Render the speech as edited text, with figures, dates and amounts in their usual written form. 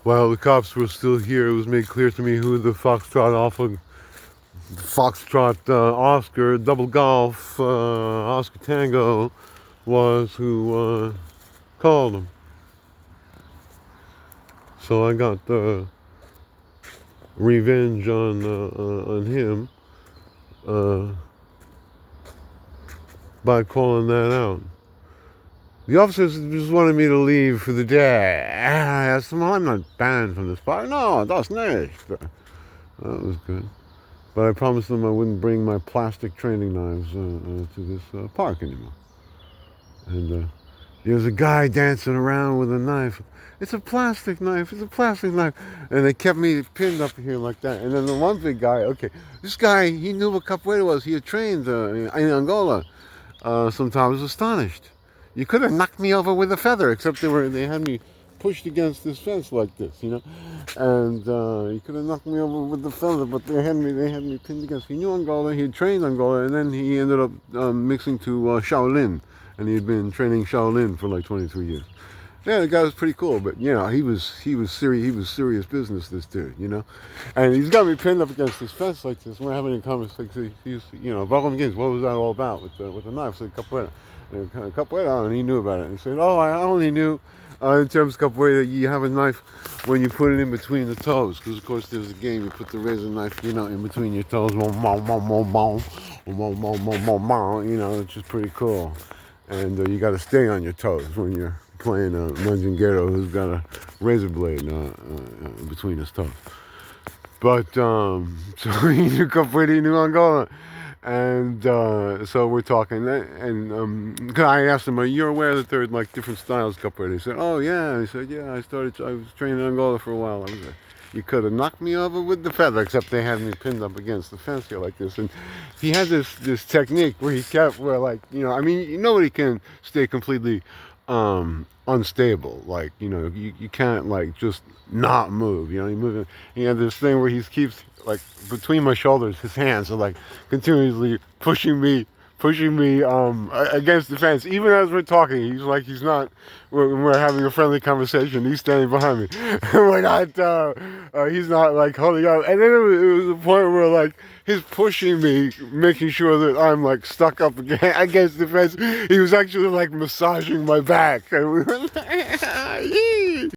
While the cops were still here, it was made clear to me who the Foxtrot Oscar Double Golf Oscar Tango was who called him. So I got revenge on him uh, by calling that out. The officers just wanted me to leave for the day. I asked them, well, I'm not banned from this park. No, that's nice. That was good. But I promised them I wouldn't bring my plastic training knives to this park anymore. And there's a guy dancing around with a knife. It's a plastic knife. It's a plastic knife. And they kept me pinned up here like that. And then the one big guy, okay, this guy, he knew what capoeira was. He had trained in Angola. Sometimes I was astonished. You could have knocked me over with a feather, except they had me pushed against this fence like this, you know. And you could have knocked me over with the feather, but they had me pinned against. He knew Angola. He had trained Angola, and then he ended up mixing to Shaolin, and he had been training Shaolin for like 23 years. Yeah, the guy was pretty cool, but you know, he was serious. He was serious business, this dude, you know. And he's got me pinned up against this fence like this. We're having a conversation. He's, you know, Welcome Games. What was that all about with the knife? So capoeira, capoeira, and he knew about it. And he said, "Oh, I only knew in terms of capoeira that you have a knife when you put it in between the toes, because of course there's a game you put the razor knife, you know, in between your toes. You know, it's just pretty cool. And you got to stay on your toes when you're playing a Manjangero who's got a razor blade between his toes." But so he knew capoeira, he knew Angola, and so we're talking, and 'cause I asked him, "Are you aware that there are like different styles of capoeira?" He said, "Oh yeah." He said, "Yeah, I was training in Angola for a while." I was like, "You could have knocked me over with the feather, except they had me pinned up against the fence here like this." And he had this technique where he kept, where like, you know, I mean, nobody can stay completely unstable. Like, you know, you can't like just not move. You know, he had this thing where he keeps like between my shoulders, his hands are like continuously pushing me against the fence. Even as we're talking, he's like, we're having a friendly conversation. He's standing behind me. We're not, he's not like holding up. And then it was a point where like he's pushing me, making sure that I'm like stuck up against the fence. He was actually like massaging my back. And we were like,